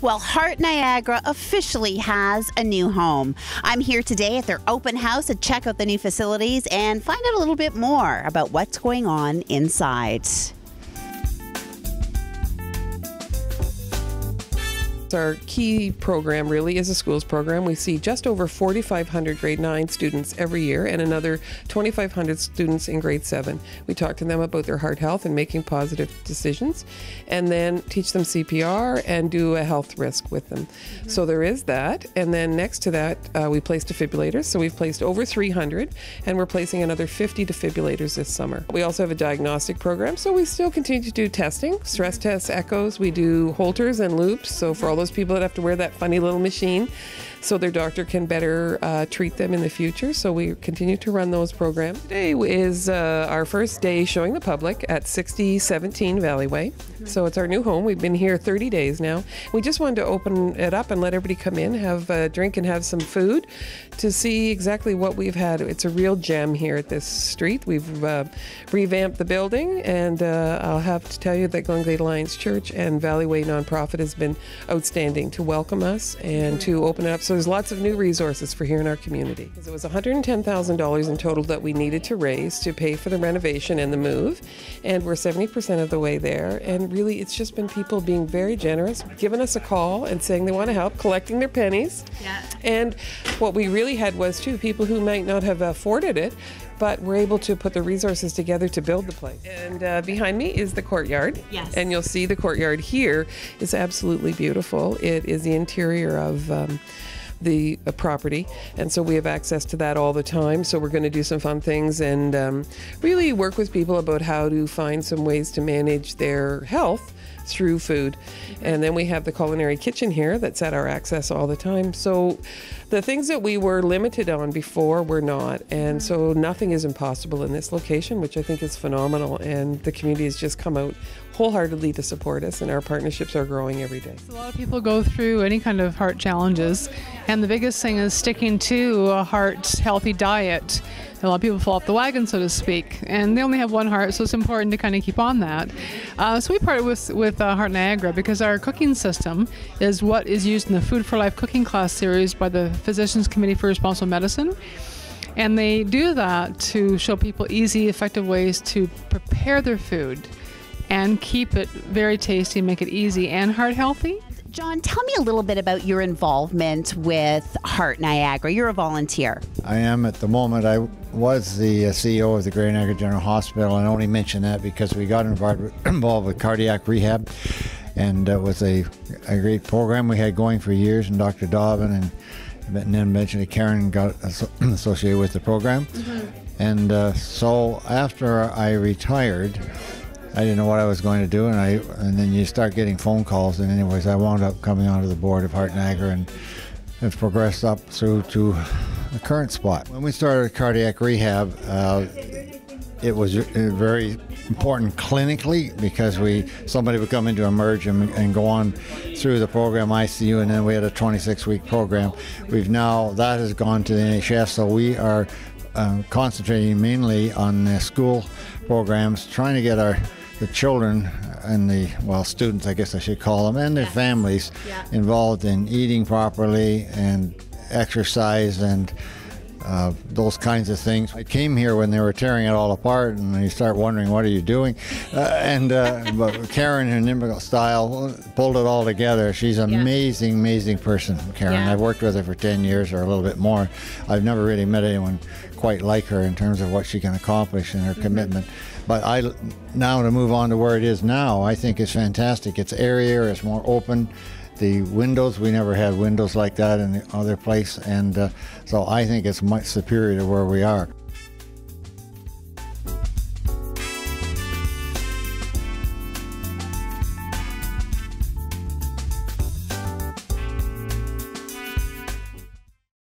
Well, Heart Niagara officially has a new home. I'm here today at their open house to check out the new facilities and find out a little bit more about what's going on inside. Our key program really is a schools program. We see just over 4,500 grade 9 students every year and another 2,500 students in grade 7. We talk to them about their heart health and making positive decisions, and then teach them CPR and do a health risk with them. So there is that, and then next to that we place defibrillators. So we've placed over 300 and we're placing another 50 defibrillators this summer. We also have a diagnostic program, so we still continue to do testing, stress tests, echoes. We do Holters and loops, so for all those people that have to wear that funny little machine so their doctor can better treat them in the future. So we continue to run those programs. Today is our first day showing the public at 6017 Valleyway. So it's our new home. We've been here 30 days now. We just wanted to open it up and let everybody come in, have a drink and have some food to see exactly what we've had. It's a real gem here at this street. We've revamped the building, and I'll have to tell you that Glenglade Alliance Church and Valleyway Nonprofit has been outstanding to welcome us and to open it up. So there's lots of new resources for here in our community. It was $110,000 in total that we needed to raise to pay for the renovation and the move, and we're 70% of the way there. And really, it's just been people being very generous, giving us a call and saying they want to help, collecting their pennies. Yeah. And what we really had was, too, people who might not have afforded it, but we're able to put the resources together to build the place. And behind me is the courtyard. Yes. And you'll see the courtyard here is absolutely beautiful. It is the interior of the property, and so we have access to that all the time. So we're going to do some fun things and really work with people about how to find some ways to manage their health through food. And then we have the culinary kitchen here that's at our access all the time. So the things that we were limited on before we're not, and so nothing is impossible in this location, which I think is phenomenal, and the community has just come out wholeheartedly to support us, and our partnerships are growing every day. A lot of people go through any kind of heart challenges, and the biggest thing is sticking to a heart healthy diet. A lot of people fall off the wagon, so to speak, and they only have one heart, so it's important to kind of keep on that. So we partnered with Heart Niagara because our cooking system is what is used in the Food for Life cooking class series by the Physicians Committee for Responsible Medicine. And they do that to show people easy, effective ways to prepare their food and keep it very tasty, make it easy and heart healthy. John, tell me a little bit about your involvement with Heart Niagara. You're a volunteer. I am at the moment. I was the CEO of the Greater Niagara General Hospital, and I only mention that because we got involved with cardiac rehab, and it was a great program we had going for years, and Dr. Dobbin and then mentioned Karen got associated with the program. Mm-hmm. And so after I retired, I didn't know what I was going to do, and then you start getting phone calls, and anyways, I wound up coming onto the board of Heart Niagara and have progressed up through to the current spot. When we started cardiac rehab, it was very important clinically because somebody would come into emerge and go on through the program ICU, and then we had a 26-week program. That has gone to the NHS, so we are concentrating mainly on the school programs, trying to get the children and students, I guess I should call them, and their families involved in eating properly and exercise and those kinds of things. I came here when they were tearing it all apart, and you start wondering, what are you doing? But Karen, her nimble style, pulled it all together. She's an amazing person, Karen. Yeah. I've worked with her for 10 years or a little bit more. I've never really met anyone quite like her in terms of what she can accomplish and her commitment. But now to move on to where it is now, I think it's fantastic. It's airier, it's more open. The windows, we never had windows like that in the other place, and so I think it's much superior to where we are.